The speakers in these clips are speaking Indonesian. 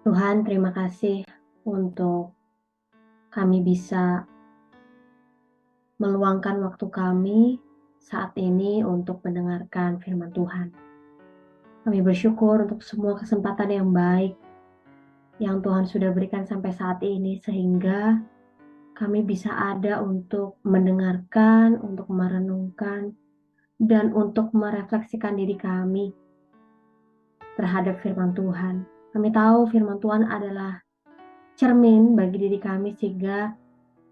Tuhan, terima kasih untuk kami bisa meluangkan waktu kami saat ini untuk mendengarkan firman Tuhan. Kami bersyukur untuk semua kesempatan yang baik yang Tuhan sudah berikan sampai saat ini, sehingga kami bisa ada untuk mendengarkan, untuk merenungkan, dan untuk merefleksikan diri kami terhadap firman Tuhan. Kami tahu firman Tuhan adalah cermin bagi diri kami, sehingga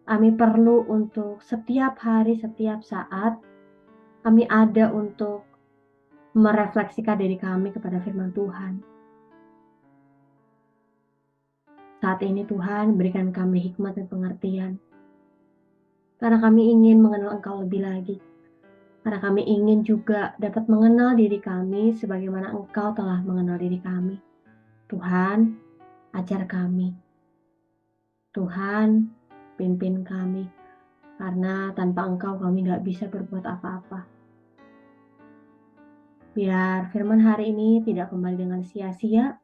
kami perlu untuk setiap hari, setiap saat, kami ada untuk merefleksikan diri kami kepada firman Tuhan. Saat ini Tuhan, berikan kami hikmat dan pengertian. Karena kami ingin mengenal Engkau lebih lagi. Karena kami ingin juga dapat mengenal diri kami sebagaimana Engkau telah mengenal diri kami. Tuhan, ajar kami. Tuhan, pimpin kami. Karena tanpa Engkau kami gak bisa berbuat apa-apa. Biar firman hari ini tidak kembali dengan sia-sia,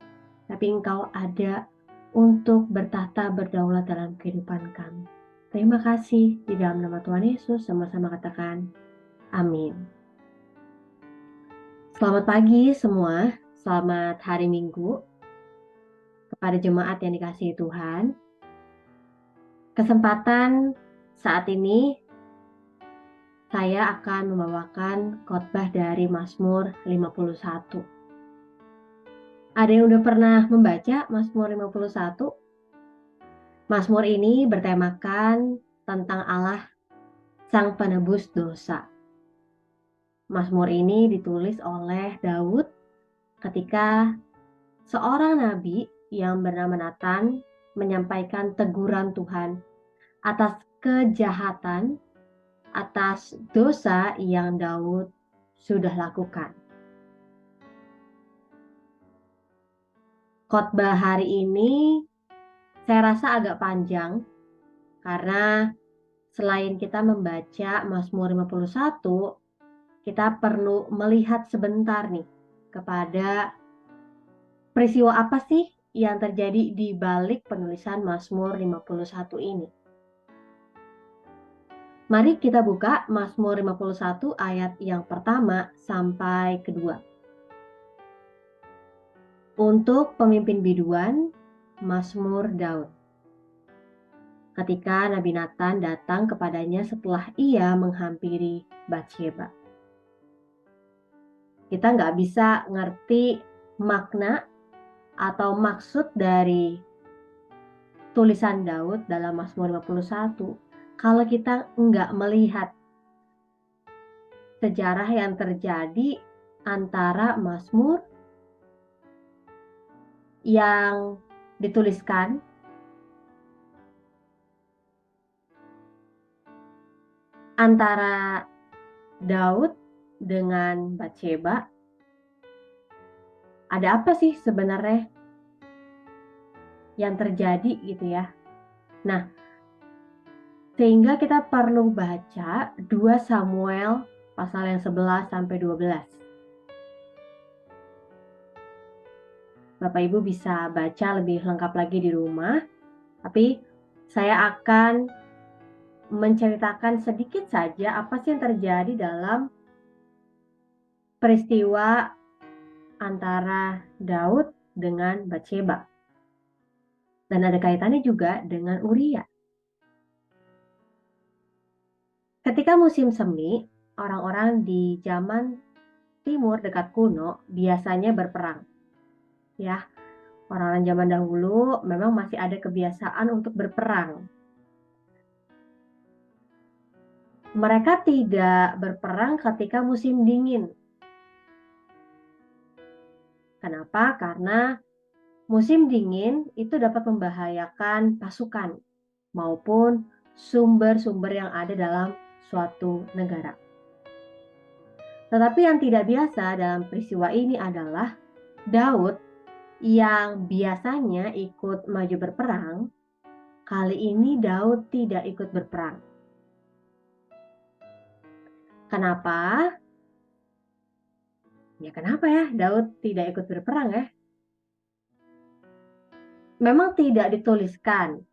tapi Engkau ada untuk bertahta berdaulat dalam kehidupan kami. Terima kasih, di dalam nama Tuhan Yesus sama-sama katakan amin. Selamat pagi semua, selamat hari Minggu kepada jemaat yang dikasihi Tuhan. Kesempatan saat ini saya akan membawakan khotbah dari Mazmur 51. Ada yang udah pernah membaca Mazmur 51? Mazmur ini bertemakan tentang Allah Sang Penebus Dosa. Mazmur ini ditulis oleh Daud ketika seorang nabi yang bernama Nathan menyampaikan teguran Tuhan atas kejahatan, atas dosa yang Daud sudah lakukan. Khotbah hari ini saya rasa agak panjang karena selain kita membaca Mazmur 51, kita perlu melihat sebentar nih kepada peristiwa apa sih yang terjadi di balik penulisan Mazmur 51 ini. Mari kita buka Mazmur 51 ayat yang pertama sampai kedua. Untuk pemimpin biduan, Mazmur Daud. Ketika Nabi Nathan datang kepadanya setelah ia menghampiri Batsheba. Kita nggak bisa ngerti makna atau maksud dari tulisan Daud dalam Mazmur 51 kalau kita nggak melihat sejarah yang terjadi antara Mazmur yang dituliskan antara Daud dengan Batsheba. Ada apa sih sebenarnya yang terjadi gitu ya. Nah, sehingga kita perlu baca 2 Samuel pasal yang 11 sampai 12. Bapak Ibu bisa baca lebih lengkap lagi di rumah, tapi saya akan menceritakan sedikit saja apa sih yang terjadi dalam peristiwa antara Daud dengan Batsheba. Dan ada kaitannya juga dengan Uria. Ketika musim semi, orang-orang di zaman timur dekat kuno biasanya berperang. Ya, orang-orang zaman dahulu memang masih ada kebiasaan untuk berperang. Mereka tidak berperang ketika musim dingin. Kenapa? Karena musim dingin itu dapat membahayakan pasukan maupun sumber-sumber yang ada dalam suatu negara. Tetapi yang tidak biasa dalam peristiwa ini adalah Daud yang biasanya ikut maju berperang, kali ini Daud tidak ikut berperang. Kenapa? Ya kenapa ya Daud tidak ikut berperang ya? memang tidak dituliskan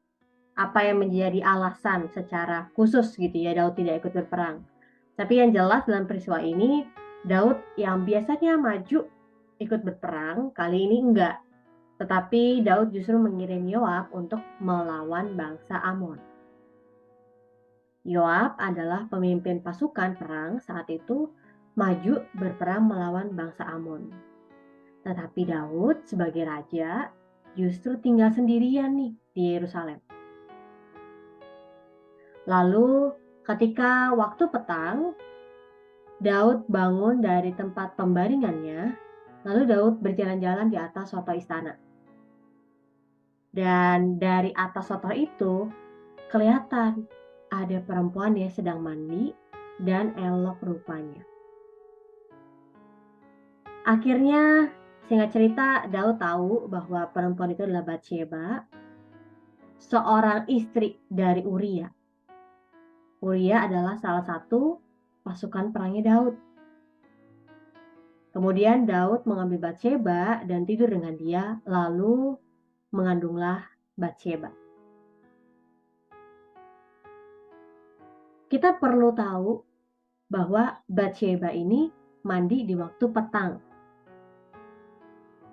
apa yang menjadi alasan secara khusus gitu ya Daud tidak ikut berperang. Tapi yang jelas dalam peristiwa ini, Daud yang biasanya maju ikut berperang, kali ini enggak. Tetapi Daud justru mengirim Yoab untuk melawan bangsa Amon. Yoab adalah pemimpin pasukan perang saat itu maju berperang melawan bangsa Amon. Tetapi Daud sebagai raja justru tinggal sendirian nih di Yerusalem. Lalu ketika waktu petang, Daud bangun dari tempat pembaringannya, lalu Daud berjalan-jalan di atas soto istana. Dan dari atas soto itu kelihatan ada perempuan yang sedang mandi dan elok rupanya. Akhirnya, singkat cerita, Daud tahu bahwa perempuan itu adalah Batsheba, seorang istri dari Uria. Uria adalah salah satu pasukan perangnya Daud. Kemudian Daud mengambil Batsheba dan tidur dengan dia, lalu mengandunglah Batsheba. Kita perlu tahu bahwa Batsheba ini mandi di waktu petang.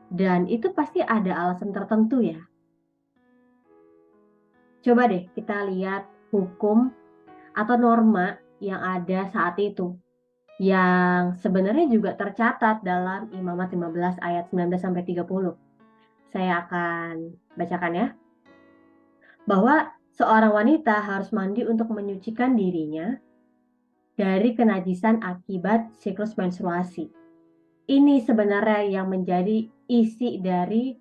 Dan itu pasti ada alasan tertentu ya. Coba deh kita lihat hukum atau norma yang ada saat itu, yang sebenarnya juga tercatat dalam Imamat 15 ayat 19-30. Saya akan bacakan ya. Bahwa seorang wanita harus mandi untuk menyucikan dirinya dari kenajisan akibat siklus menstruasi. Ini sebenarnya yang menjadi isi dari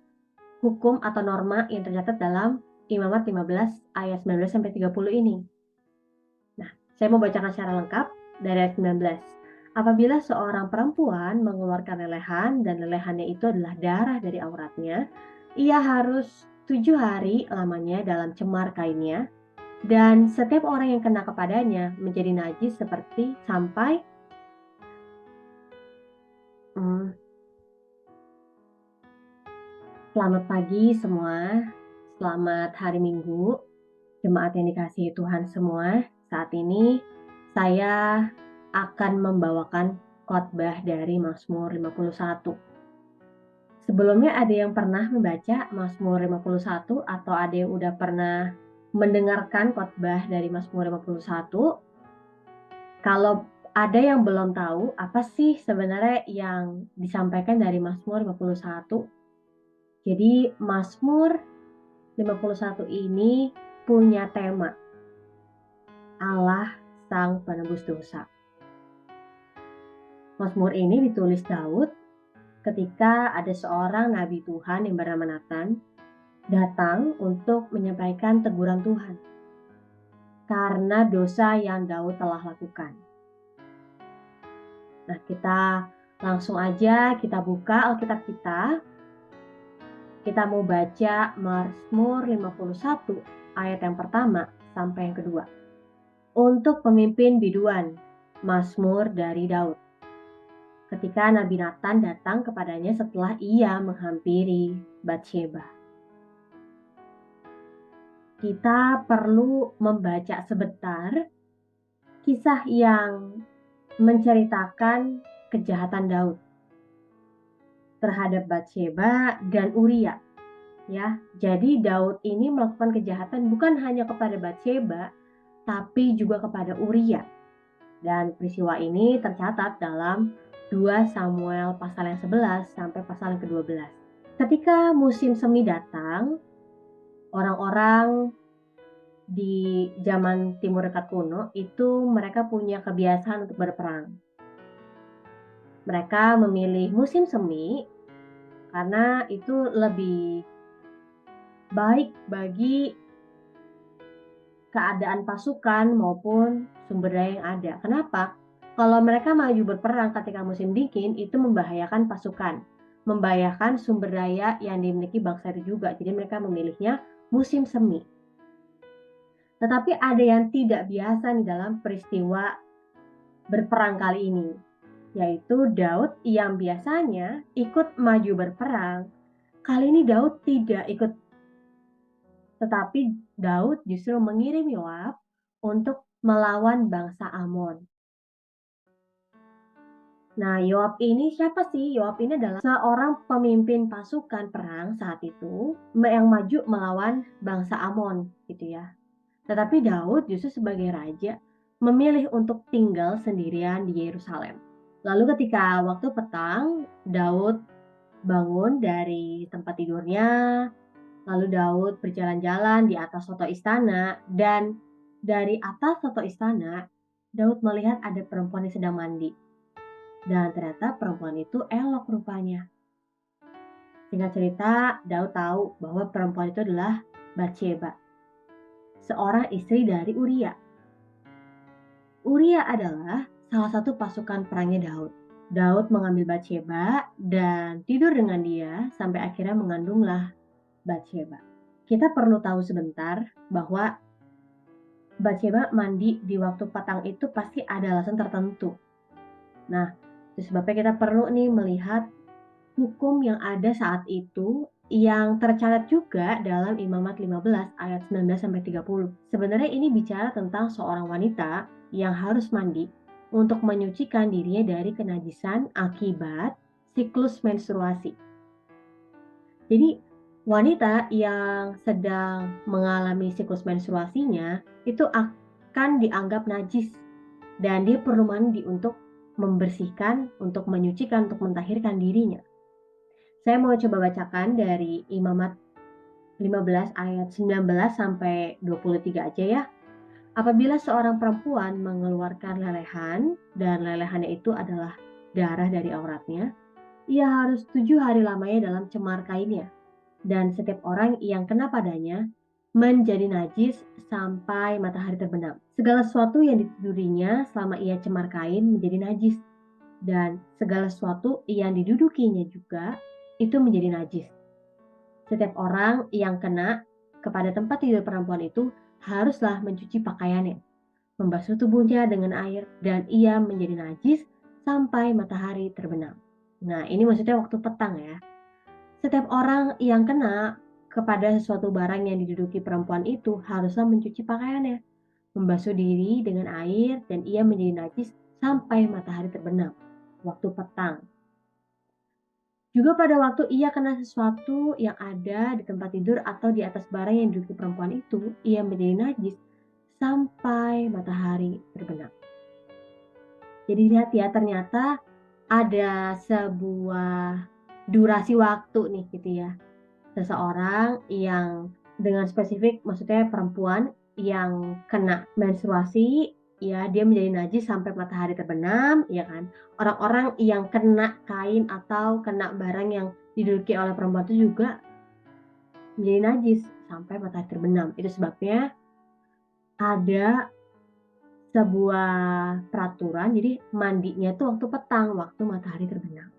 hukum atau norma yang tercatat dalam Imamat 15 ayat 19-30 ini. Nah, saya mau bacakan secara lengkap dari ayat 19. Apabila seorang perempuan mengeluarkan lelehan dan lelehannya itu adalah darah dari auratnya, ia harus 7 hari lamanya dalam cemar kainnya, dan setiap orang yang kena kepadanya menjadi najis seperti sampai Selamat pagi semua, selamat hari Minggu, jemaat yang dikasihi Tuhan semua. Saat ini saya akan membawakan khotbah dari Mazmur 51. Sebelumnya ada yang pernah membaca Mazmur 51 atau ada yang udah pernah mendengarkan khotbah dari Mazmur 51? Kalau ada yang belum tahu apa sih sebenarnya yang disampaikan dari Mazmur 51? Jadi Mazmur 51 ini punya tema Allah Sang Penebus Dosa. Mazmur ini ditulis Daud ketika ada seorang nabi Tuhan yang bernama Nathan datang untuk menyampaikan teguran Tuhan karena dosa yang Daud telah lakukan. Nah, kita langsung aja kita buka Alkitab kita. Kita mau baca Mazmur 51 ayat yang pertama sampai yang kedua. Untuk pemimpin biduan, Mazmur dari Daud. Ketika Nabi Nathan datang kepadanya setelah ia menghampiri Batsheba. Kita perlu membaca sebentar kisah yang menceritakan kejahatan Daud terhadap Batsheba dan Uria. Ya, jadi Daud ini melakukan kejahatan bukan hanya kepada Batsheba, tapi juga kepada Uria. Dan peristiwa ini tercatat dalam 2 Samuel pasal yang 11 sampai pasal yang ke-12. Ketika musim semi datang, orang-orang di zaman Timur Dekat kuno itu mereka punya kebiasaan untuk berperang. Mereka memilih musim semi karena itu lebih baik bagi keadaan pasukan maupun sumber daya yang ada. Kenapa? Kalau mereka maju berperang ketika musim dingin, itu membahayakan pasukan, membahayakan sumber daya yang dimiliki bangsa itu juga. Jadi mereka memilihnya musim semi. Tetapi ada yang tidak biasa nih dalam peristiwa berperang kali ini, yaitu Daud yang biasanya ikut maju berperang. Kali ini Daud tidak ikut Tetapi Daud justru mengirim Yoab untuk melawan bangsa Amon. Nah, Yoab ini siapa sih? Yoab ini adalah seorang pemimpin pasukan perang saat itu yang maju melawan bangsa Amon, gitu ya. Tetapi Daud justru sebagai raja memilih untuk tinggal sendirian di Yerusalem. Lalu ketika waktu petang, Daud bangun dari tempat tidurnya, lalu Daud berjalan-jalan di atas soto istana, dan dari atas soto istana, Daud melihat ada perempuan yang sedang mandi. Dan ternyata perempuan itu elok rupanya. Singkat cerita, Daud tahu bahwa perempuan itu adalah Batsheba, seorang istri dari Uria. Uria adalah salah satu pasukan perangnya Daud. Daud mengambil Batsheba dan tidur dengan dia sampai akhirnya mengandunglah Batsheba. Kita perlu tahu sebentar bahwa Batsheba mandi di waktu petang itu pasti ada alasan tertentu. Nah, itu sebabnya kita perlu nih melihat hukum yang ada saat itu yang tercatat juga dalam Imamat 15 ayat 19-30. Sebenarnya ini bicara tentang seorang wanita yang harus mandi untuk menyucikan dirinya dari kenajisan akibat siklus menstruasi. Jadi wanita yang sedang mengalami siklus menstruasinya itu akan dianggap najis dan dia perlu mandi untuk membersihkan, untuk menyucikan, untuk mentahirkan dirinya. Saya mau coba bacakan dari Imamat 15 ayat 19-23 aja ya. Apabila seorang perempuan mengeluarkan lelehan dan lelehannya itu adalah darah dari auratnya, ia harus 7 hari lamanya dalam cemar kainnya. Dan setiap orang yang kena padanya menjadi najis sampai matahari terbenam. Segala sesuatu yang ditidurinya selama ia cemar kain menjadi najis. Dan segala sesuatu yang didudukinya juga itu menjadi najis. Setiap orang yang kena kepada tempat tidur perempuan itu haruslah mencuci pakaiannya, membasuh tubuhnya dengan air, dan ia menjadi najis sampai matahari terbenam. Nah, ini maksudnya waktu petang ya. Setiap orang yang kena kepada sesuatu barang yang diduduki perempuan itu haruslah mencuci pakaiannya, membasuh diri dengan air, dan ia menjadi najis sampai matahari terbenam, waktu petang. Juga pada waktu ia kena sesuatu yang ada di tempat tidur atau di atas barang yang diduduki perempuan itu, ia menjadi najis sampai matahari terbenam. Jadi lihat ya, ternyata ada sebuah durasi waktu nih gitu ya. Seseorang yang dengan spesifik, maksudnya perempuan yang kena menstruasi, ya dia menjadi najis sampai matahari terbenam, ya kan. Orang-orang yang kena kain atau kena barang yang diduduki oleh perempuan itu juga menjadi najis sampai matahari terbenam. Itu sebabnya ada sebuah peraturan, jadi mandinya itu waktu petang, waktu matahari terbenam.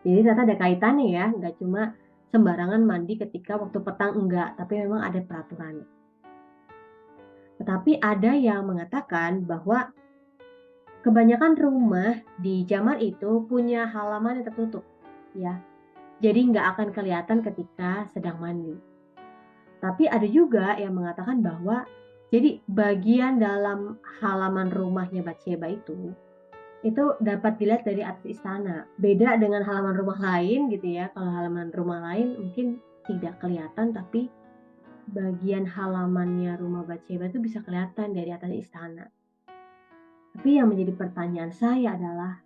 Jadi ternyata ada kaitannya ya, nggak cuma sembarangan mandi ketika waktu petang, enggak, tapi memang ada peraturannya. Tetapi ada yang mengatakan bahwa kebanyakan rumah di zaman itu punya halaman yang tertutup, ya. Jadi nggak akan kelihatan ketika sedang mandi. Tapi ada juga yang mengatakan bahwa jadi bagian dalam halaman rumahnya Batsheba itu dapat dilihat dari atas istana. Beda dengan halaman rumah lain gitu ya. Kalau halaman rumah lain mungkin tidak kelihatan, tapi bagian halamannya rumah Batsheba itu bisa kelihatan dari atas istana. Tapi yang menjadi pertanyaan saya adalah,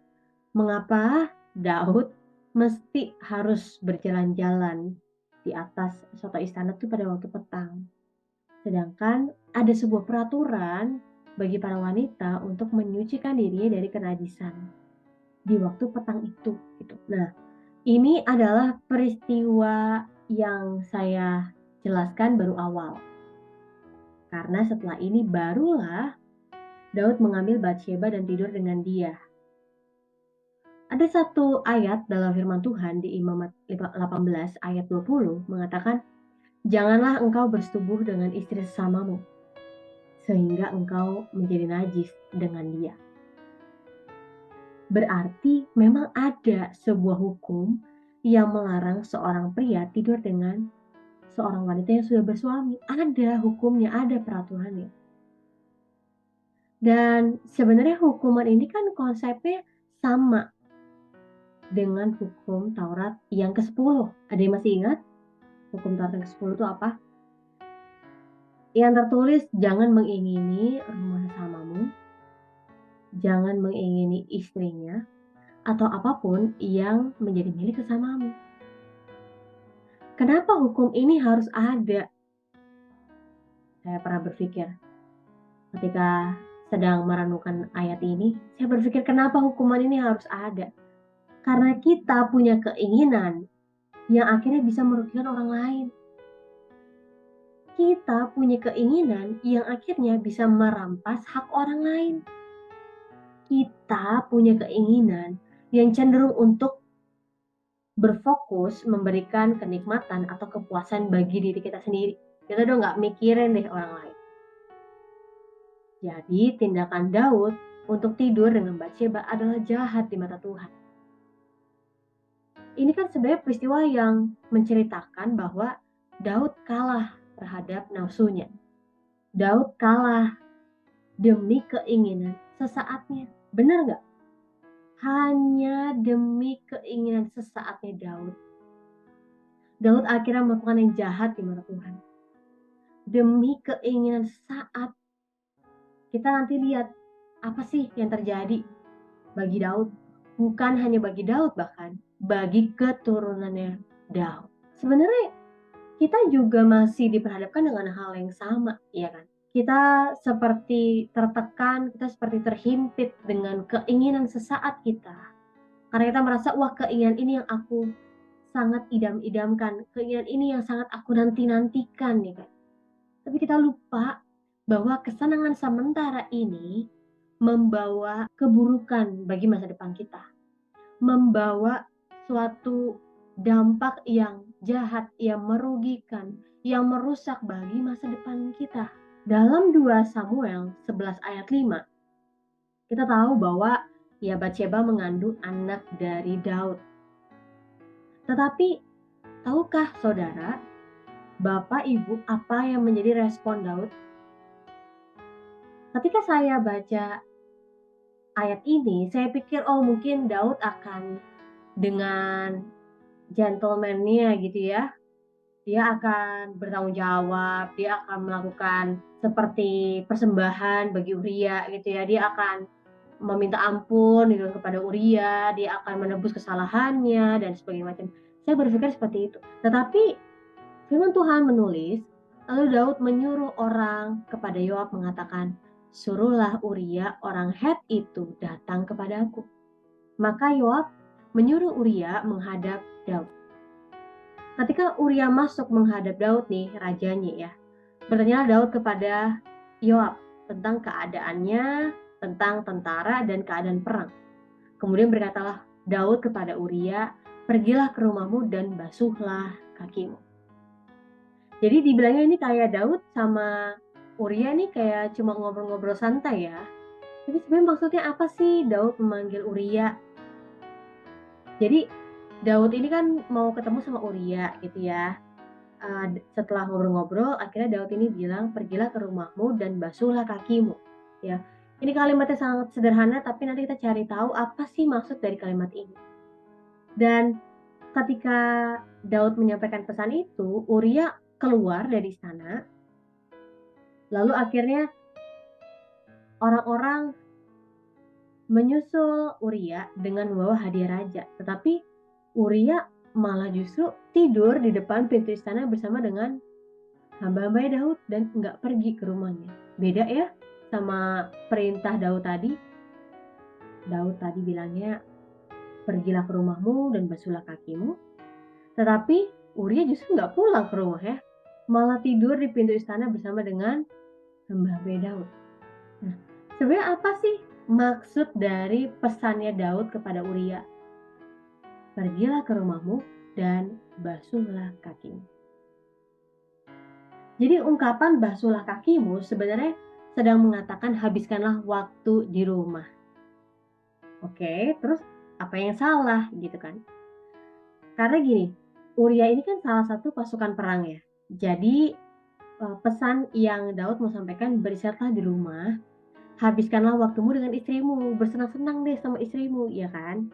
mengapa Daud mesti harus berjalan-jalan di atas soto istana itu pada waktu petang? Sedangkan ada sebuah peraturan bagi para wanita untuk menyucikan dirinya dari kenajisan di waktu petang itu gitu. Nah, ini adalah peristiwa yang saya jelaskan baru awal. Karena setelah ini barulah Daud mengambil Batsheba dan tidur dengan dia. Ada satu ayat dalam firman Tuhan di Imamat 18 ayat 20 mengatakan, "Janganlah engkau bersetubuh dengan istri sesamamu, sehingga engkau menjadi najis dengan dia." Berarti memang ada sebuah hukum yang melarang seorang pria tidur dengan seorang wanita yang sudah bersuami. Ada hukumnya, ada peraturannya. Dan sebenarnya hukuman ini kan konsepnya sama dengan hukum Taurat yang ke-10. Ada yang masih ingat? Hukum Taurat yang ke-10 itu apa? Yang tertulis, jangan mengingini rumah sesamamu, jangan mengingini istrinya, atau apapun yang menjadi milik sesamamu. Kenapa hukum ini harus ada? Saya pernah berpikir ketika sedang merenungkan ayat ini, saya berpikir kenapa hukuman ini harus ada? Karena kita punya keinginan yang akhirnya bisa merugikan orang lain. Kita punya keinginan yang akhirnya bisa merampas hak orang lain. Kita punya keinginan yang cenderung untuk berfokus memberikan kenikmatan atau kepuasan bagi diri kita sendiri. Kita udah nggak mikirin deh orang lain. Jadi tindakan Daud untuk tidur dengan Batsyeba adalah jahat di mata Tuhan. Ini kan sebenarnya peristiwa yang menceritakan bahwa Daud kalah terhadap nafsunya. Daud kalah demi keinginan sesaatnya. Benar nggak? Hanya demi keinginan sesaatnya Daud. Daud akhirnya melakukan yang jahat di mata Tuhan. Demi keinginan sesaat. Kita nanti lihat apa sih yang terjadi bagi Daud. Bukan hanya bagi Daud, bahkan bagi keturunannya Daud. Sebenarnya kita juga masih diperhadapkan dengan hal yang sama, ya kan? Kita seperti tertekan, kita seperti terhimpit dengan keinginan sesaat kita. Karena kita merasa, wah keinginan ini yang aku sangat idam-idamkan, keinginan ini yang sangat aku nanti-nantikan, ya kan? Tapi kita lupa bahwa kesenangan sementara ini membawa keburukan bagi masa depan kita. Membawa suatu dampak yang jahat, yang merugikan, yang merusak bagi masa depan kita. Dalam 2 Samuel 11 ayat 5, kita tahu bahwa ya Batsyeba mengandung anak dari Daud. Tetapi tahukah saudara, Bapak Ibu, apa yang menjadi respon Daud? Ketika saya baca ayat ini, saya pikir oh mungkin Daud akan dengan gentleman-nya gitu ya, dia akan bertanggung jawab, dia akan melakukan seperti persembahan bagi Uria gitu ya, dia akan meminta ampun gitu kepada Uria, dia akan menebus kesalahannya dan sebagainya macam. Saya berpikir seperti itu. Tetapi firman Tuhan menulis, lalu Daud menyuruh orang kepada Yoab mengatakan, suruhlah Uria orang Het itu datang kepadaku. Maka Yoab menyuruh Uria menghadap Daud. Ketika Uria masuk menghadap Daud nih, rajanya ya, bertanyalah Daud kepada Yoab tentang keadaannya, tentang tentara dan keadaan perang. Kemudian berkatalah Daud kepada Uria, pergilah ke rumahmu dan basuhlah kakimu. Jadi dibilangnya ini kayak Daud sama Uria nih kayak cuma ngobrol-ngobrol santai ya. Tapi sebenarnya maksudnya apa sih Daud memanggil Uria? Jadi Daud ini kan mau ketemu sama Uria gitu ya. Setelah ngobrol-ngobrol, akhirnya Daud ini bilang, pergilah ke rumahmu dan basuhlah kakimu. Ya, ini kalimatnya sangat sederhana, tapi nanti kita cari tahu apa sih maksud dari kalimat ini. Dan ketika Daud menyampaikan pesan itu, Uria keluar dari istana. Lalu akhirnya orang-orang menyusul Uria dengan membawa hadiah raja. Tetapi Uria malah justru tidur di depan pintu istana bersama dengan hamba-hamba Daud dan nggak pergi ke rumahnya. Beda ya sama perintah Daud tadi. Daud tadi bilangnya, pergilah ke rumahmu dan basuhlah kakimu. Tetapi Uria justru nggak pulang ke rumah ya. Malah tidur di pintu istana bersama dengan hamba-hamba Daud. Nah, sebenarnya apa sih maksud dari pesannya Daud kepada Uria? Pergilah ke rumahmu dan basuhlah kakimu. Jadi ungkapan basuhlah kakimu sebenarnya sedang mengatakan habiskanlah waktu di rumah. Oke, terus apa yang salah gitu kan? Karena gini, Uria ini kan salah satu pasukan perang ya. Jadi, pesan yang Daud mau sampaikan, "Beristirahatlah di rumah, habiskanlah waktumu dengan istrimu, bersenang-senang deh sama istrimu," ya kan?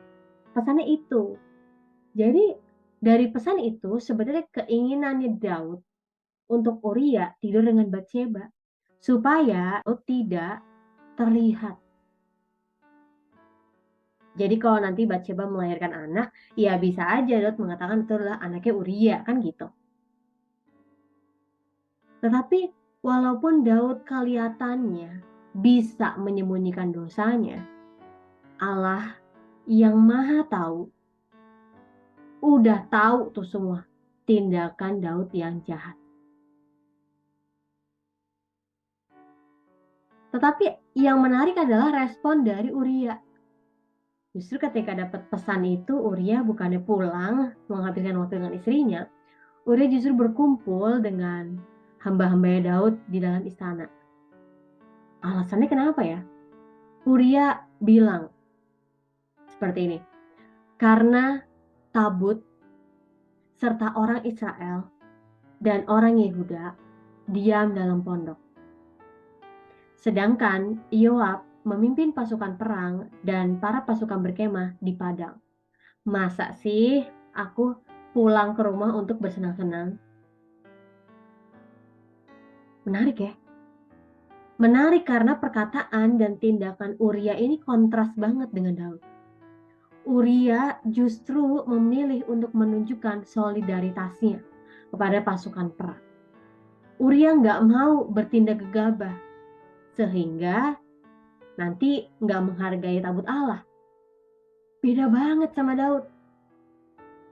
Pesannya itu. Jadi, dari pesan itu sebenarnya keinginannya Daud untuk Uria tidur dengan Batsyeba, supaya Daud tidak terlihat. Jadi kalau nanti Batsyeba melahirkan anak, ya bisa aja Daud mengatakan itu adalah anaknya Uria, kan gitu. Tetapi walaupun Daud kelihatannya bisa menyembunyikan dosanya, Allah yang Maha Tahu udah tahu tuh semua tindakan Daud yang jahat. Tetapi yang menarik adalah respon dari Uria. Justru ketika dapat pesan itu, Uria bukannya pulang menghabiskan waktu dengan istrinya, Uria justru berkumpul dengan hamba-hambanya Daud di dalam istana. Alasannya kenapa ya? Uria bilang seperti ini, karena Tabut serta orang Israel dan orang Yehuda diam dalam pondok. Sedangkan Yoab memimpin pasukan perang dan para pasukan berkemah di padang. Masa sih aku pulang ke rumah untuk bersenang-senang? Menarik ya? Menarik karena perkataan dan tindakan Uria ini kontras banget dengan Daud. Uria justru memilih untuk menunjukkan solidaritasnya kepada pasukan perang. Uria nggak mau bertindak gegabah, sehingga nanti nggak menghargai tabut Allah. Beda banget sama Daud.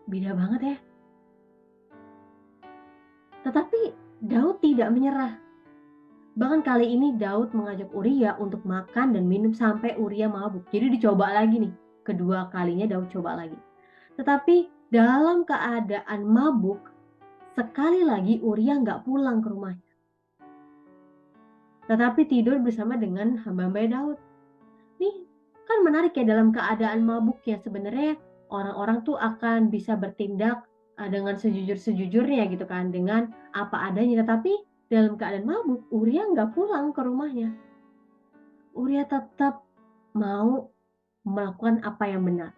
Beda banget ya. Tetapi Daud tidak menyerah. Bahkan kali ini Daud mengajak Uria untuk makan dan minum sampai Uria mabuk. Jadi dicoba lagi nih. Kedua kalinya Daud coba lagi. Tetapi dalam keadaan mabuk, sekali lagi Uria nggak pulang ke rumahnya. Tetapi tidur bersama dengan hamba-hamba Daud. Nih kan menarik ya, dalam keadaan mabuk ya sebenarnya orang-orang tuh akan bisa bertindak dengan sejujur-sejujurnya gitu kan, dengan apa adanya. Tetapi dalam keadaan mabuk, Uria nggak pulang ke rumahnya. Uria tetap mau melakukan apa yang benar.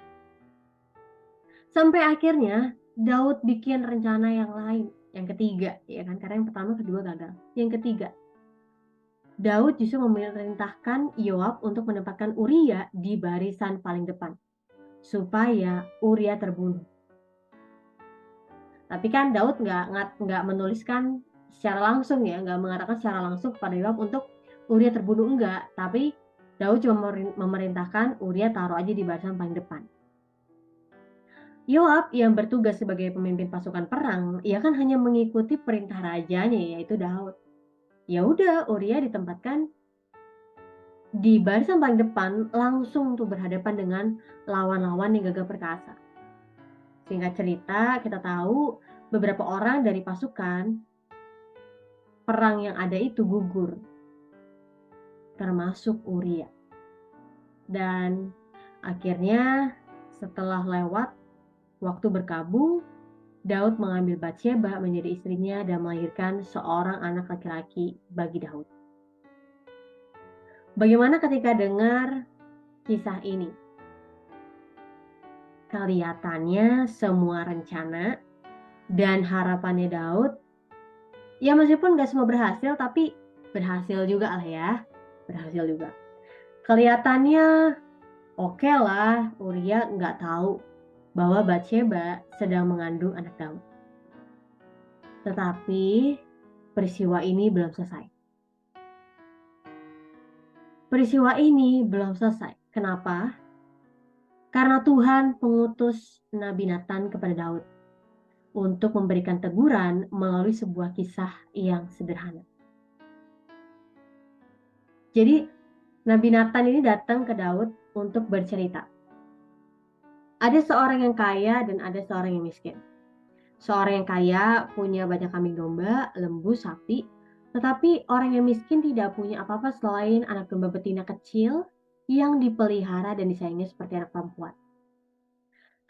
Sampai akhirnya Daud bikin rencana yang lain, yang ketiga, ya kan? Karena yang pertama, kedua gagal. Yang ketiga, Daud justru memerintahkan Yoab untuk menempatkan Uria di barisan paling depan, supaya Uria terbunuh. Tapi kan Daud nggak menuliskan secara langsung ya, nggak mengatakan secara langsung kepada Yoab untuk Uria terbunuh, enggak. Tapi Daud cuma memerintahkan Uria taruh aja di barisan paling depan. Yoab yang bertugas sebagai pemimpin pasukan perang, ia kan hanya mengikuti perintah rajanya, yaitu Daud. Ya udah, Uria ditempatkan di barisan paling depan, langsung tuh berhadapan dengan lawan-lawan yang gagah perkasa. Singkat cerita, kita tahu beberapa orang dari pasukan perang yang ada itu gugur, termasuk Uria. Dan akhirnya setelah lewat waktu berkabung, Daud mengambil Batsyeba menjadi istrinya dan melahirkan seorang anak laki-laki bagi Daud. Bagaimana ketika dengar kisah ini? Kelihatannya semua rencana dan harapannya Daud, ya meskipun gak semua berhasil, tapi berhasil juga lah ya. Berhasil juga. Kelihatannya oke lah, Uria nggak tahu bahwa Batsyeba sedang mengandung anak Daud. Tetapi peristiwa ini belum selesai. Peristiwa ini belum selesai. Kenapa? Karena Tuhan mengutus Nabi Nathan kepada Daud untuk memberikan teguran melalui sebuah kisah yang sederhana. Jadi Nabi Nathan ini datang ke Daud untuk bercerita. Ada seorang yang kaya dan ada seorang yang miskin. Seorang yang kaya punya banyak kambing domba, lembu, sapi, tetapi orang yang miskin tidak punya apa-apa selain anak domba betina kecil yang dipelihara dan disayangi seperti anak perempuan.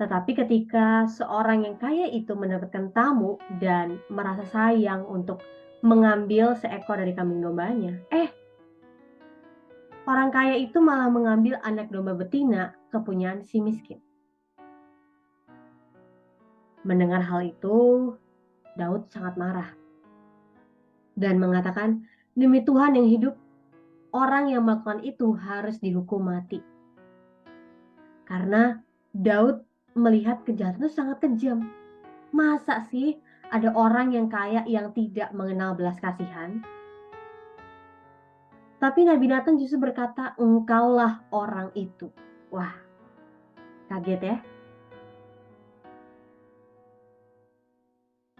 Tetapi ketika seorang yang kaya itu mendapatkan tamu dan merasa sayang untuk mengambil seekor dari kambing dombanya, orang kaya itu malah mengambil anak domba betina kepunyaan si miskin. Mendengar hal itu, Daud sangat marah dan mengatakan, "Demi Tuhan yang hidup, orang yang melakukan itu harus dihukum mati." Karena Daud melihat kejahatan itu sangat kejam. Masa sih ada orang yang kaya yang tidak mengenal belas kasihan? Tapi Nabi Nathan justru berkata, "Engkaulah orang itu." Wah, kaget ya.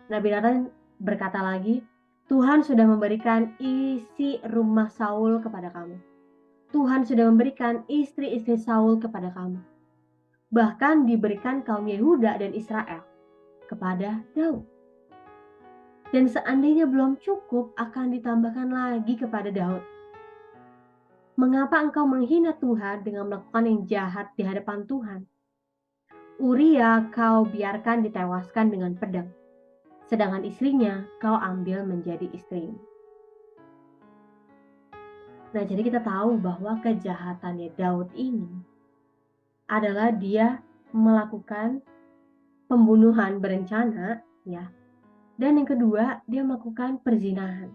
Nabi Nathan berkata lagi, "Tuhan sudah memberikan isi rumah Saul kepada kamu. Tuhan sudah memberikan istri-istri Saul kepada kamu. Bahkan diberikan kaum Yehuda dan Israel kepada Daud. Dan seandainya belum cukup, akan ditambahkan lagi kepada Daud. Mengapa engkau menghina Tuhan dengan melakukan yang jahat di hadapan Tuhan? Uria kau biarkan ditewaskan dengan pedang, sedangkan istrinya kau ambil menjadi istrimu." Nah, jadi kita tahu bahwa kejahatannya Daud ini adalah dia melakukan pembunuhan berencana, ya. Dan yang kedua, dia melakukan perzinahan.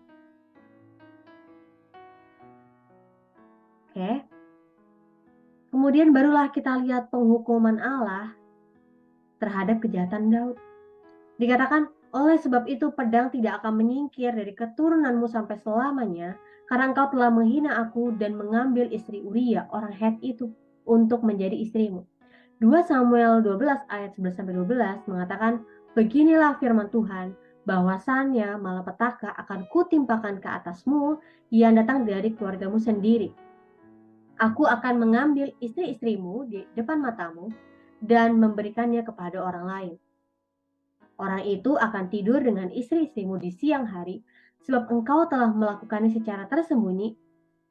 Oke. Kemudian barulah kita lihat penghukuman Allah terhadap kejahatan Daud. Dikatakan, "Oleh sebab itu pedang tidak akan menyingkir dari keturunanmu sampai selamanya, karena engkau telah menghina aku dan mengambil istri Uria orang Het itu untuk menjadi istrimu." 2 Samuel 12 ayat 11-12 mengatakan, "Beginilah firman Tuhan, bahwasannya malapetaka akan kutimpakan ke atasmu yang datang dari keluargamu sendiri. Aku akan mengambil istri-istrimu di depan matamu dan memberikannya kepada orang lain. Orang itu akan tidur dengan istri-istrimu di siang hari, sebab engkau telah melakukannya secara tersembunyi,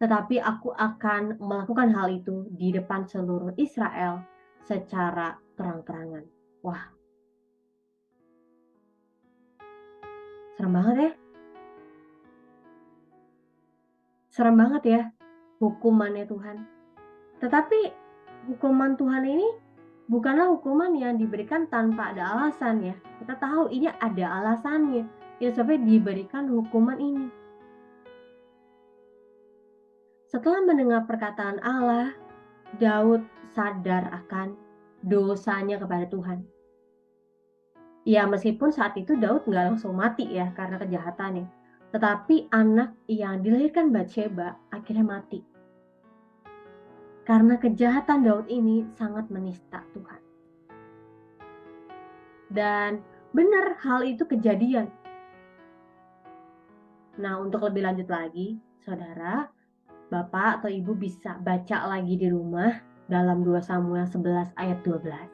tetapi aku akan melakukan hal itu di depan seluruh Israel secara terang-terangan." Wah, serem banget ya. Serem banget ya hukumannya Tuhan. Tetapi hukuman Tuhan ini bukanlah hukuman yang diberikan tanpa ada alasan ya. Kita tahu ini ada alasannya. Itu sebabnya diberikan hukuman ini. Setelah mendengar perkataan Allah, Daud sadar akan dosanya kepada Tuhan. Ya, meskipun saat itu Daud nggak langsung mati ya karena kejahatannya. Tetapi anak yang dilahirkan Batsheba akhirnya mati. Karena kejahatan Daud ini sangat menista Tuhan. Dan benar hal itu kejadian. Nah, untuk lebih lanjut lagi, saudara, Bapak atau Ibu bisa baca lagi di rumah dalam 2 Samuel 11 ayat 12.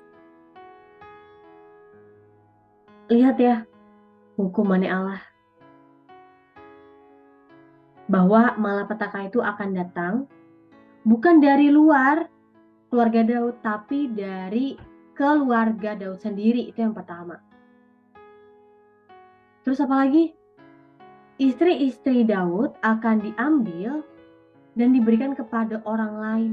Lihat ya, hukumannya Allah. Bahwa malapetaka itu akan datang bukan dari luar keluarga Daud, tapi dari keluarga Daud sendiri. Itu yang pertama. Terus apa lagi? Istri-istri Daud akan diambil dan diberikan kepada orang lain.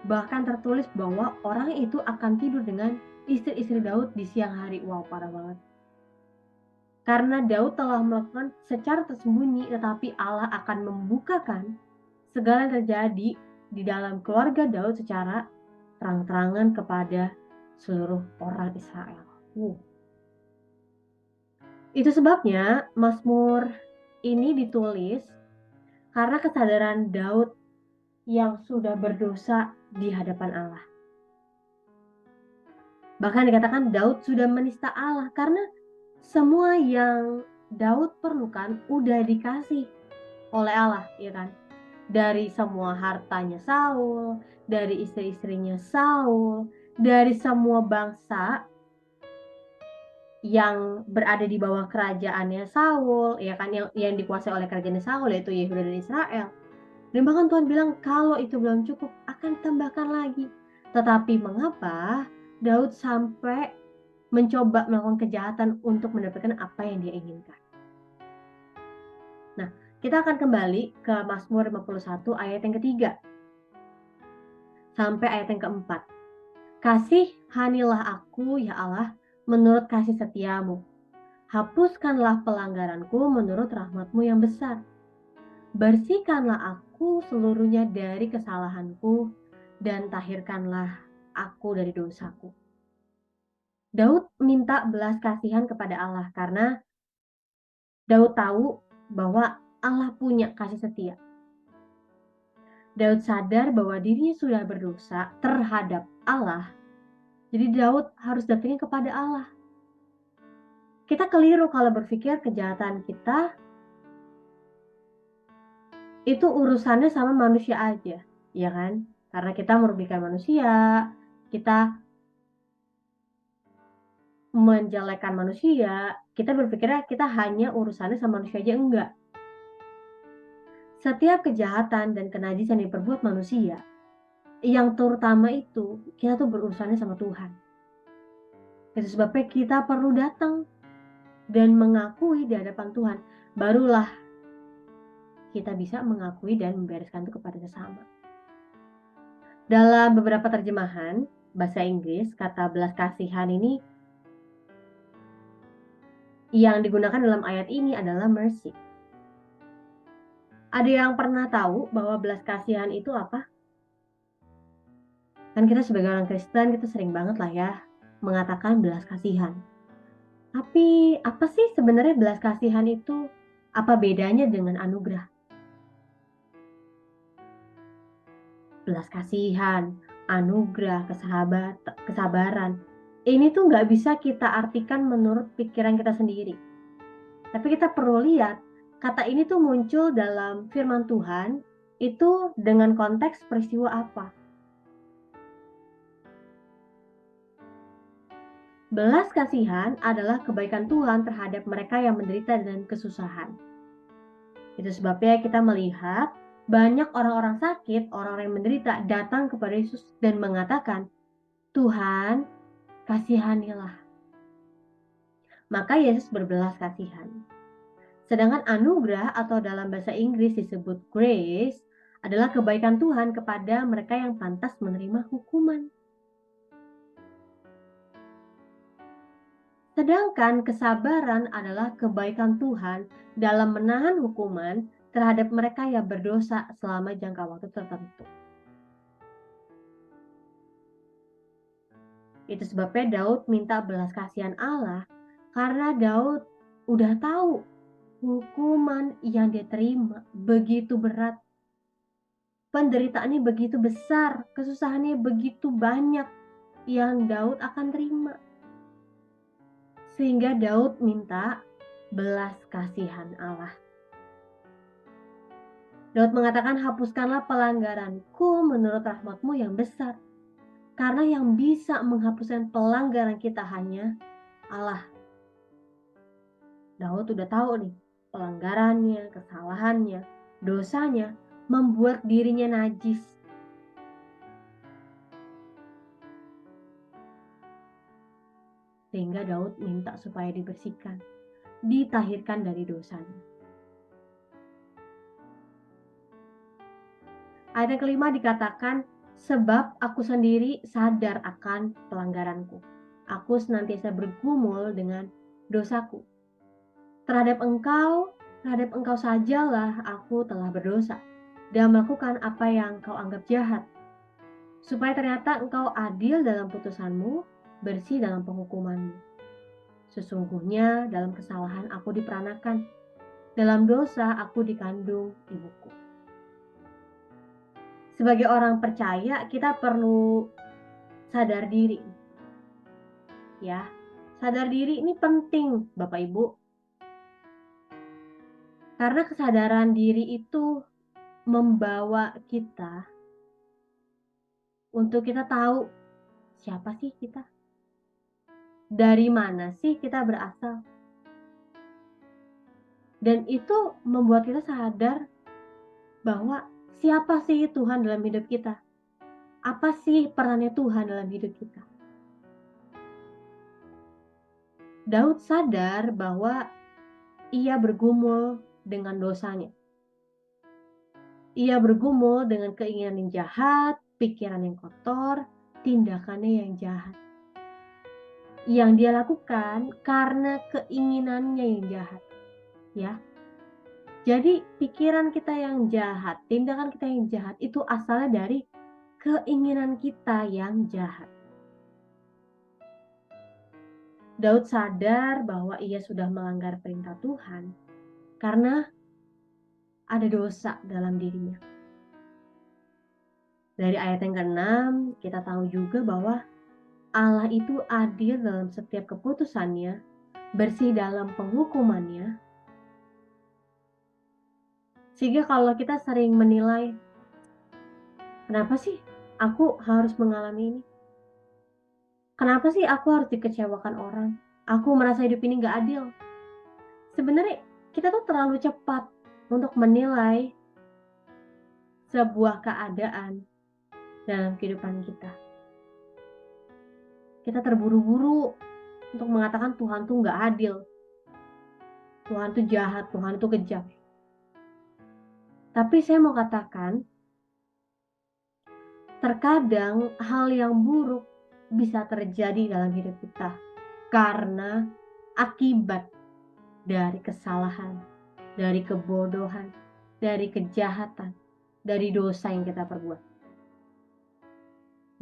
Bahkan tertulis bahwa orang itu akan tidur dengan istri-istri Daud di siang hari. Wow, parah banget. Karena Daud telah melakukan secara tersembunyi, tetapi Allah akan membukakan segala yang terjadi di dalam keluarga Daud secara terang-terangan kepada seluruh orang Israel. Itu sebabnya Mazmur ini ditulis karena kesadaran Daud yang sudah berdosa di hadapan Allah. Bahkan dikatakan Daud sudah menista Allah karena semua yang Daud perlukan udah dikasih oleh Allah, ya kan? Dari semua hartanya Saul, dari istri-istrinya Saul, dari semua bangsa yang berada di bawah kerajaannya Saul, ya kan, yang dikuasai oleh kerajaannya Saul, yaitu Yehuda dan Israel. Dan bahkan Tuhan bilang kalau itu belum cukup akan ditambahkan lagi. Tetapi mengapa Daud sampai mencoba melakukan kejahatan untuk mendapatkan apa yang dia inginkan. Nah, kita akan kembali ke Mazmur 51 ayat yang ketiga sampai ayat yang keempat. Kasihanilah aku, ya Allah, menurut kasih setiamu. Hapuskanlah pelanggaranku menurut rahmatmu yang besar. Bersihkanlah aku seluruhnya dari kesalahanku dan tahirkanlah aku dari dosaku. Daud minta belas kasihan kepada Allah karena Daud tahu bahwa Allah punya kasih setia. Daud sadar bahwa dirinya sudah berdosa terhadap Allah. Jadi Daud harus datangnya kepada Allah. Kita keliru kalau berpikir kejahatan kita itu urusannya sama manusia aja, ya kan? Karena kita merugikan manusia, kita menjelekkan manusia, kita berpikirnya kita hanya urusannya sama manusia aja, enggak. Setiap kejahatan dan kenajisan yang diperbuat manusia, yang terutama itu, kita tuh berurusannya sama Tuhan. Itu sebabnya kita perlu datang dan mengakui di hadapan Tuhan. Barulah kita bisa mengakui dan membereskan itu kepada sesama. Dalam beberapa terjemahan bahasa Inggris, kata belas kasihan ini yang digunakan dalam ayat ini adalah mercy. Ada yang pernah tahu bahwa belas kasihan itu apa? Kan kita sebagai orang Kristen, kita sering banget lah ya mengatakan belas kasihan. Tapi apa sih sebenarnya belas kasihan itu? Apa bedanya dengan anugerah? Belas kasihan, anugerah, kesabaran. Ini tuh nggak bisa kita artikan menurut pikiran kita sendiri. Tapi kita perlu lihat, kata ini tuh muncul dalam firman Tuhan, itu dengan konteks peristiwa apa? Belas kasihan adalah kebaikan Tuhan terhadap mereka yang menderita dan kesusahan. Itu sebabnya kita melihat banyak orang-orang sakit, orang-orang yang menderita datang kepada Yesus dan mengatakan, Tuhan, kasihanilah. Maka Yesus berbelas kasihan. Sedangkan anugerah atau dalam bahasa Inggris disebut grace adalah kebaikan Tuhan kepada mereka yang pantas menerima hukuman. Sedangkan kesabaran adalah kebaikan Tuhan dalam menahan hukuman terhadap mereka yang berdosa selama jangka waktu tertentu. Itu sebabnya Daud minta belas kasihan Allah karena Daud udah tahu hukuman yang dia terima begitu berat. Penderitaannya begitu besar, kesusahannya begitu banyak yang Daud akan terima. Sehingga Daud minta belas kasihan Allah. Daud mengatakan, hapuskanlah pelanggaranku menurut rahmatmu yang besar. Karena yang bisa menghapuskan pelanggaran kita hanya Allah. Daud udah tahu nih, pelanggarannya, kesalahannya, dosanya membuat dirinya najis. Sehingga Daud minta supaya dibersihkan, ditahirkan dari dosanya. Ayat yang kelima dikatakan, sebab aku sendiri sadar akan pelanggaranku. Aku senantiasa bergumul dengan dosaku. Terhadap engkau sajalah aku telah berdosa dan melakukan apa yang kau anggap jahat. Supaya ternyata engkau adil dalam putusanmu, bersih dalam penghukumanmu. Sesungguhnya dalam kesalahan aku diperanakan, dalam dosa aku dikandung ibuku. Sebagai orang percaya, kita perlu sadar diri. Ya, sadar diri ini penting, Bapak Ibu. Karena kesadaran diri itu membawa kita untuk kita tahu siapa sih kita. Dari mana sih kita berasal. Dan itu membuat kita sadar bahwa siapa sih Tuhan dalam hidup kita? Apa sih perannya Tuhan dalam hidup kita? Daud sadar bahwa ia bergumul dengan dosanya. Ia bergumul dengan keinginan yang jahat, pikiran yang kotor, tindakannya yang jahat. Yang dia lakukan karena keinginannya yang jahat. Ya. Jadi pikiran kita yang jahat, tindakan kita yang jahat itu asalnya dari keinginan kita yang jahat. Daud sadar bahwa ia sudah melanggar perintah Tuhan karena ada dosa dalam dirinya. Dari ayat yang ke-6 kita tahu juga bahwa Allah itu adil dalam setiap keputusannya, bersih dalam penghukumannya. Sehingga kalau kita sering menilai, kenapa sih aku harus mengalami ini? Kenapa sih aku harus dikecewakan orang? Aku merasa hidup ini gak adil. Sebenarnya kita tuh terlalu cepat untuk menilai sebuah keadaan dalam kehidupan kita. Kita terburu-buru untuk mengatakan Tuhan tuh gak adil. Tuhan tuh jahat, Tuhan tuh kejam. Tapi saya mau katakan, terkadang hal yang buruk bisa terjadi dalam hidup kita karena akibat dari kesalahan, dari kebodohan, dari kejahatan, dari dosa yang kita perbuat.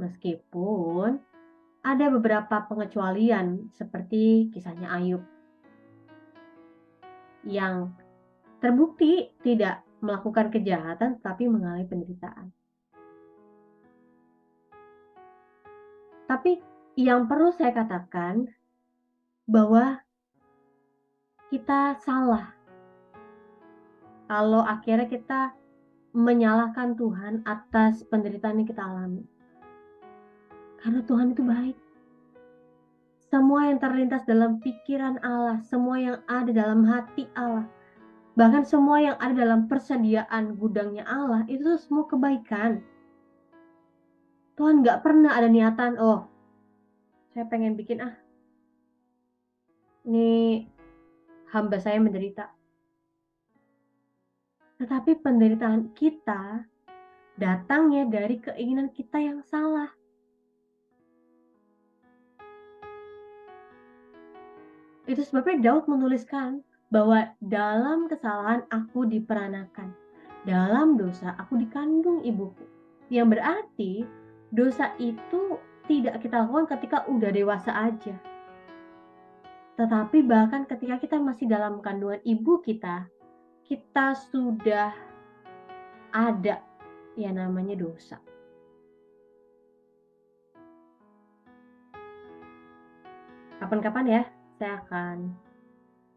Meskipun ada beberapa pengecualian seperti kisahnya Ayub yang terbukti tidak melakukan kejahatan tapi mengalami penderitaan. Tapi yang perlu saya katakan bahwa kita salah kalau akhirnya kita menyalahkan Tuhan atas penderitaan yang kita alami. Karena Tuhan itu baik. Semua yang terlintas dalam pikiran Allah, semua yang ada dalam hati Allah, bahkan semua yang ada dalam persediaan gudangnya Allah, itu semua kebaikan. Tuhan gak pernah ada niatan, oh saya pengen bikin ini hamba saya menderita. Tetapi penderitaan kita datangnya dari keinginan kita yang salah. Itu sebabnya Daud menuliskan bahwa dalam kesalahan aku diperanakan, dalam dosa aku dikandung ibuku. Yang berarti dosa itu tidak kita lakukan ketika udah dewasa aja. Tetapi bahkan ketika kita masih dalam kandungan ibu kita sudah ada yang namanya dosa. Kapan-kapan ya saya akan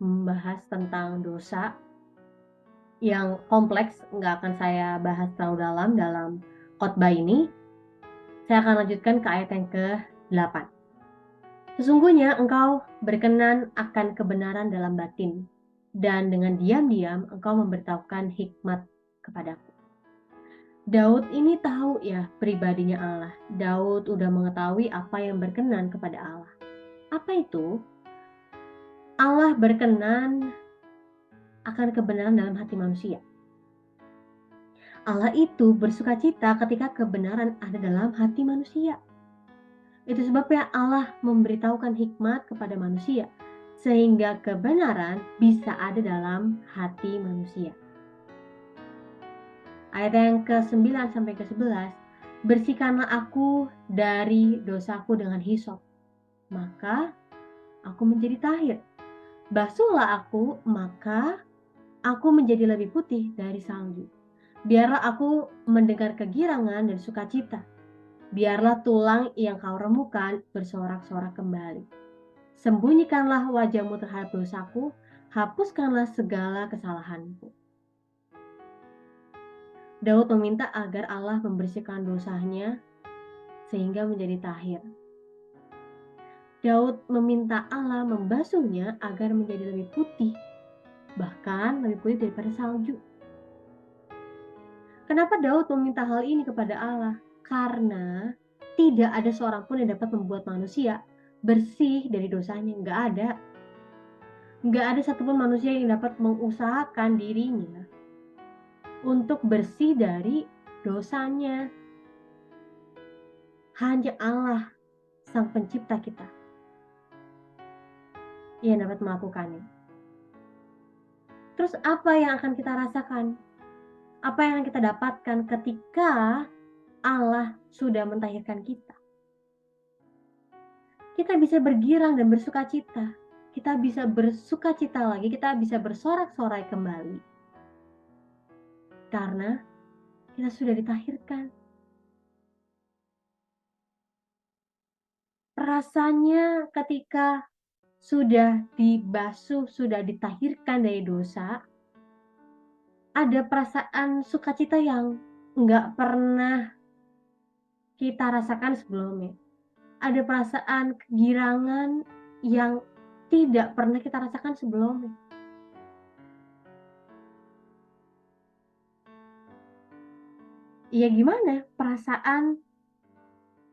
membahas tentang dosa yang kompleks, nggak akan saya bahas terlalu dalam khotbah ini. Saya akan lanjutkan ke ayat yang ke-8. Sesungguhnya engkau berkenan akan kebenaran dalam batin, dan dengan diam-diam engkau memberitahukan hikmat kepadaku. Daud ini tahu ya pribadinya Allah. Daud udah mengetahui apa yang berkenan kepada Allah. Apa itu? Allah berkenan akan kebenaran dalam hati manusia. Allah itu bersukacita ketika kebenaran ada dalam hati manusia. Itu sebabnya Allah memberitahukan hikmat kepada manusia, sehingga kebenaran bisa ada dalam hati manusia. Ayat yang ke-9 sampai ke-11, bersihkanlah aku dari dosaku dengan hisop, maka aku menjadi tahir. Basuhlah aku, maka aku menjadi lebih putih dari salju. Biarlah aku mendengar kegirangan dan sukacita. Biarlah tulang yang kau remukan bersorak-sorak kembali. Sembunyikanlah wajahmu terhadap dosaku, hapuskanlah segala kesalahanku. Daud meminta agar Allah membersihkan dosanya sehingga menjadi tahir. Daud meminta Allah membasuhnya agar menjadi lebih putih, bahkan lebih putih daripada salju. Kenapa Daud meminta hal ini kepada Allah? Karena tidak ada seorang pun yang dapat membuat manusia bersih dari dosanya. Nggak ada. Nggak ada satupun manusia yang dapat mengusahakan dirinya untuk bersih dari dosanya. Hanya Allah, Sang Pencipta kita, yang dapat melakukannya. Terus apa yang akan kita rasakan? Apa yang akan kita dapatkan ketika Allah sudah mentahirkan kita? Kita bisa bergirang dan bersukacita. Kita bisa bersukacita lagi, kita bisa bersorak-sorai kembali. Karena kita sudah ditahirkan. Rasanya ketika sudah dibasuh, sudah ditahirkan dari dosa, ada perasaan sukacita yang nggak pernah kita rasakan sebelumnya. Ada perasaan kegirangan yang tidak pernah kita rasakan sebelumnya. Ya gimana perasaan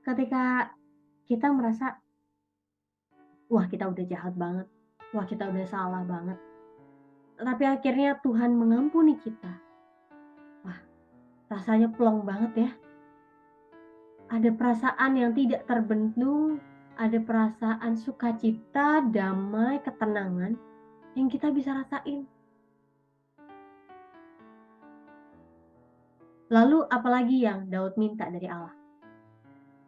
ketika kita merasa, wah kita udah jahat banget, wah kita udah salah banget. Tapi akhirnya Tuhan mengampuni kita. Wah, rasanya plong banget ya. Ada perasaan yang tidak terbendung, ada perasaan sukacita, damai, ketenangan yang kita bisa rasain. Lalu apalagi yang Daud minta dari Allah?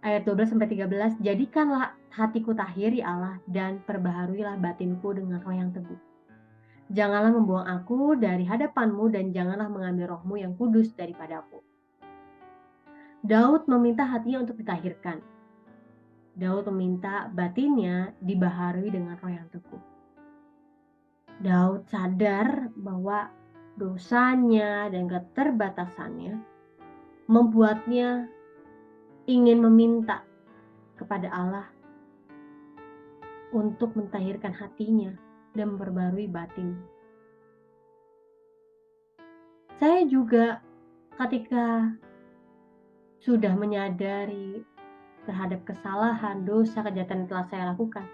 Ayat 12-13, jadikanlah hatiku tahir ya Allah, dan perbaharuilah batinku dengan roh yang teguh. Janganlah membuang aku dari hadapanmu, dan janganlah mengambil rohmu yang kudus daripadaku. Daud meminta hatinya untuk ditahirkan. Daud meminta batinnya dibaharui dengan roh yang teguh. Daud sadar bahwa dosanya dan keterbatasannya membuatnya ingin meminta kepada Allah untuk mentahirkan hatinya dan memperbarui batin. Saya juga ketika sudah menyadari terhadap kesalahan, dosa, kejahatan yang telah saya lakukan,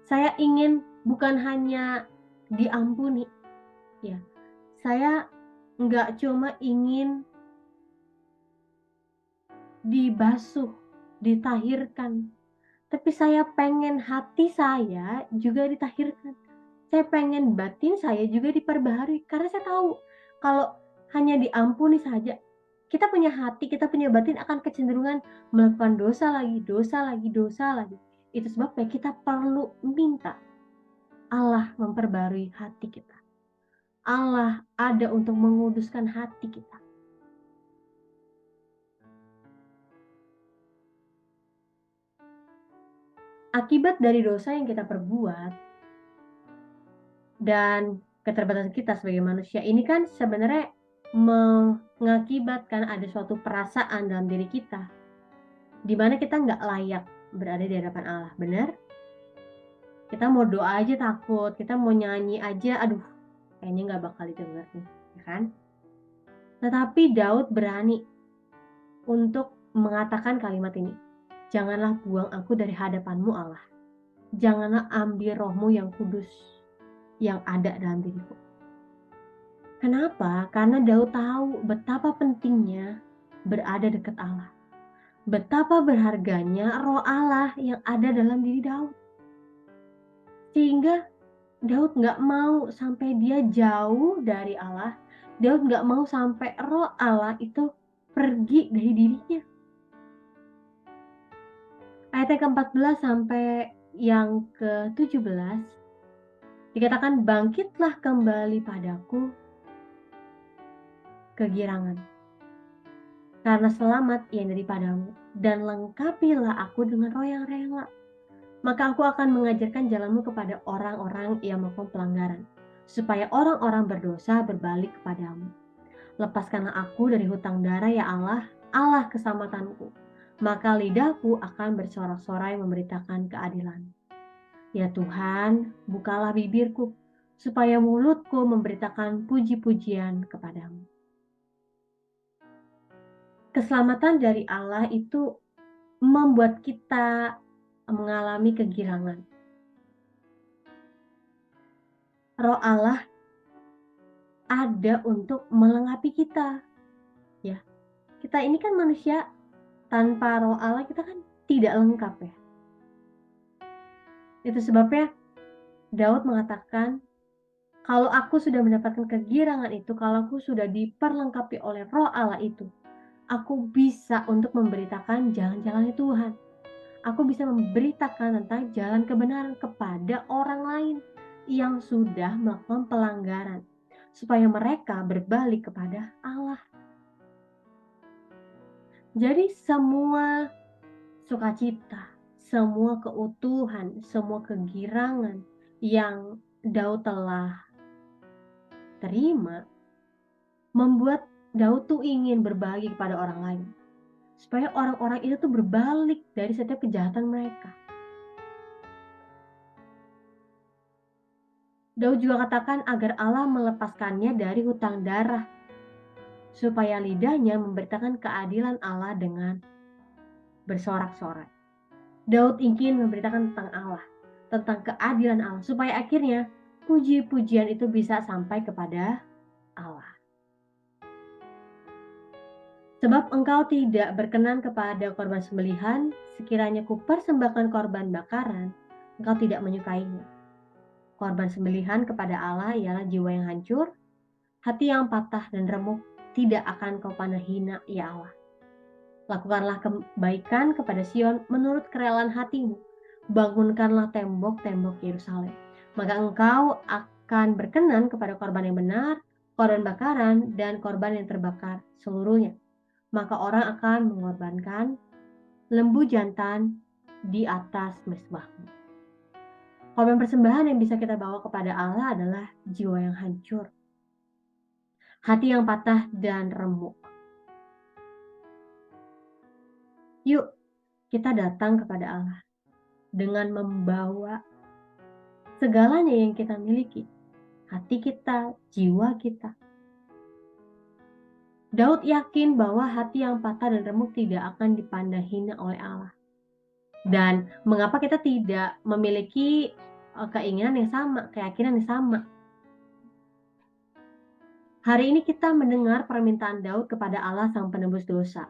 saya ingin bukan hanya diampuni, ya. Saya nggak cuma ingin dibasuh, ditahirkan, tapi saya pengen hati saya juga ditahirkan. Saya pengen batin saya juga diperbaharui, karena saya tahu kalau hanya diampuni saja, kita punya hati, kita punya batin akan kecenderungan melakukan dosa lagi, dosa lagi, dosa lagi. Itu sebabnya kita perlu minta Allah memperbarui hati kita. Allah ada untuk menguduskan hati kita. Akibat dari dosa yang kita perbuat dan keterbatasan kita sebagai manusia ini kan sebenarnya mengakibatkan ada suatu perasaan dalam diri kita di mana kita nggak layak berada di hadapan Allah, benar? Kita mau doa aja takut, kita mau nyanyi aja, aduh kayaknya nggak bakal didengar nih, ya kan? Tetapi Daud berani untuk mengatakan kalimat ini, janganlah buang aku dari hadapanmu Allah, janganlah ambil rohmu yang kudus yang ada dalam diriku. Kenapa? Karena Daud tahu betapa pentingnya berada dekat Allah. Betapa berharganya roh Allah yang ada dalam diri Daud. Sehingga Daud gak mau sampai dia jauh dari Allah. Daud gak mau sampai roh Allah itu pergi dari dirinya. Ayat yang ke-14 sampai yang ke-17 dikatakan, bangkitlah kembali padaku kegirangan, karena selamat yang daripadamu, dan lengkapilah aku dengan roh yang rela. Maka aku akan mengajarkan jalanmu kepada orang-orang yang melakukan pelanggaran, supaya orang-orang berdosa berbalik kepadamu. Lepaskanlah aku dari hutang darah ya Allah, Allah keselamatanku. Maka lidahku akan bersorak-sorai memberitakan keadilan. Ya Tuhan, bukalah bibirku, supaya mulutku memberitakan puji-pujian kepadamu. Keselamatan dari Allah itu membuat kita mengalami kegirangan. Roh Allah ada untuk melengkapi kita. Ya, kita ini kan manusia, tanpa Roh Allah kita kan tidak lengkap ya. Itu sebabnya Daud mengatakan, kalau aku sudah mendapatkan kegirangan itu, kalau aku sudah diperlengkapi oleh Roh Allah itu, aku bisa untuk memberitakan jalan-jalannya Tuhan. Aku bisa memberitakan tentang jalan kebenaran kepada orang lain yang sudah melakukan pelanggaran, supaya mereka berbalik kepada Allah. Jadi semua sukacita, semua keutuhan, semua kegirangan yang Daud telah terima membuat Daud tuh ingin berbagi kepada orang lain, supaya orang-orang itu tuh berbalik dari setiap kejahatan mereka. Daud juga katakan agar Allah melepaskannya dari hutang darah, supaya lidahnya memberitakan keadilan Allah dengan bersorak-sorai. Daud ingin memberitakan tentang Allah, tentang keadilan Allah, supaya akhirnya puji-pujian itu bisa sampai kepada Allah. Sebab engkau tidak berkenan kepada korban sembelihan, sekiranya kupersembahkan korban bakaran, engkau tidak menyukainya. Korban sembelihan kepada Allah ialah jiwa yang hancur, hati yang patah dan remuk, tidak akan kau pandang hina, ya Allah. Lakukanlah kebaikan kepada Sion menurut kerelaan hatimu. Bangunkanlah tembok-tembok Yerusalem. Maka engkau akan berkenan kepada korban yang benar, korban bakaran, dan korban yang terbakar seluruhnya. Maka orang akan mengorbankan lembu jantan di atas mezbahmu. Korban persembahan yang bisa kita bawa kepada Allah adalah jiwa yang hancur, hati yang patah dan remuk. Yuk, kita datang kepada Allah dengan membawa segalanya yang kita miliki, hati kita, jiwa kita. Daud yakin bahwa hati yang patah dan remuk tidak akan dipandang hina oleh Allah. Dan mengapa kita tidak memiliki keinginan yang sama, keyakinan yang sama? Hari ini kita mendengar permintaan Daud kepada Allah sang penebus dosa.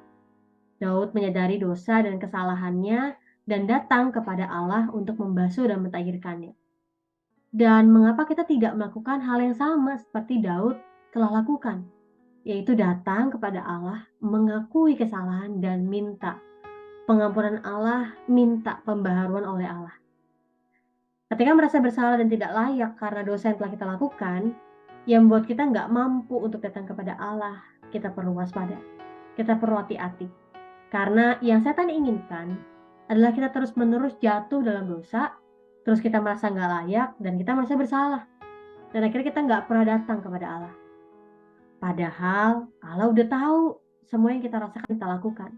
Daud menyadari dosa dan kesalahannya dan datang kepada Allah untuk membasuh dan mentahirkannya. Dan mengapa kita tidak melakukan hal yang sama seperti Daud telah lakukan, yaitu datang kepada Allah, mengakui kesalahan dan minta pengampunan Allah, minta pembaharuan oleh Allah. Ketika merasa bersalah dan tidak layak karena dosa yang telah kita lakukan, yang membuat kita nggak mampu untuk datang kepada Allah, kita perlu waspada, kita perlu hati-hati. Karena yang setan inginkan adalah kita terus-menerus jatuh dalam dosa, terus kita merasa nggak layak dan kita merasa bersalah. Dan akhirnya kita nggak pernah datang kepada Allah. Padahal Allah udah tahu semua yang kita rasakan, kita lakukan.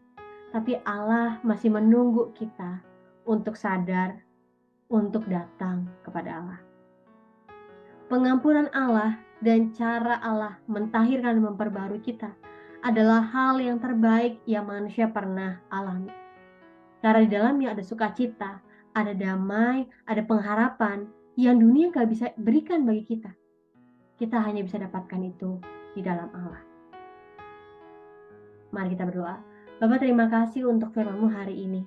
Tapi Allah masih menunggu kita untuk sadar, untuk datang kepada Allah. Pengampunan Allah dan cara Allah mentahirkan dan memperbarui kita adalah hal yang terbaik yang manusia pernah alami. Karena di dalamnya ada sukacita, ada damai, ada pengharapan yang dunia gak bisa berikan bagi kita. Kita hanya bisa dapatkan itu di dalam Allah. Mari kita berdoa. Bapa, terima kasih untuk firman-Mu hari ini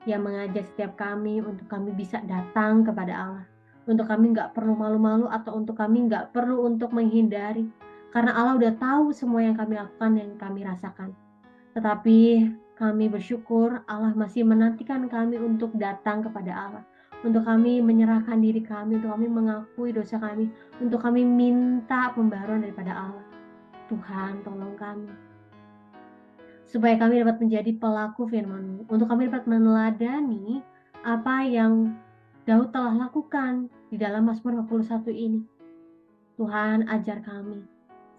yang mengajak setiap kami untuk kami bisa datang kepada Allah. Untuk kami gak perlu malu-malu atau untuk kami gak perlu untuk menghindari. Karena Allah udah tahu semua yang kami lakukan, yang kami rasakan. Tetapi kami bersyukur Allah masih menantikan kami untuk datang kepada Allah. Untuk kami menyerahkan diri kami, untuk kami mengakui dosa kami, untuk kami minta pembaharuan daripada Allah. Tuhan, tolong kami, supaya kami dapat menjadi pelaku firman-Mu, untuk kami dapat meneladani apa yang Daud telah lakukan di dalam Mazmur 51 ini. Tuhan, ajar kami,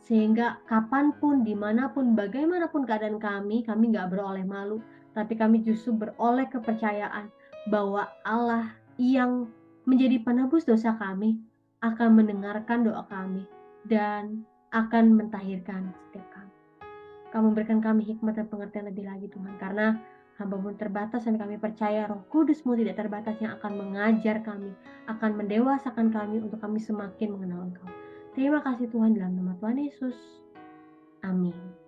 sehingga kapanpun, dimanapun, bagaimanapun keadaan kami gak beroleh malu, tapi kami justru beroleh kepercayaan bahwa Allah yang menjadi penebus dosa kami akan mendengarkan doa kami dan akan mentahirkan setiap kami. Kamu berikan kami hikmat dan pengertian lebih lagi, Tuhan, karena Hamba-Mu terbatas dan kami percaya Roh Kudus-Mu tidak terbatas yang akan mengajar kami, akan mendewasakan kami untuk kami semakin mengenal Engkau. Terima kasih Tuhan dalam nama Tuhan Yesus. Amin.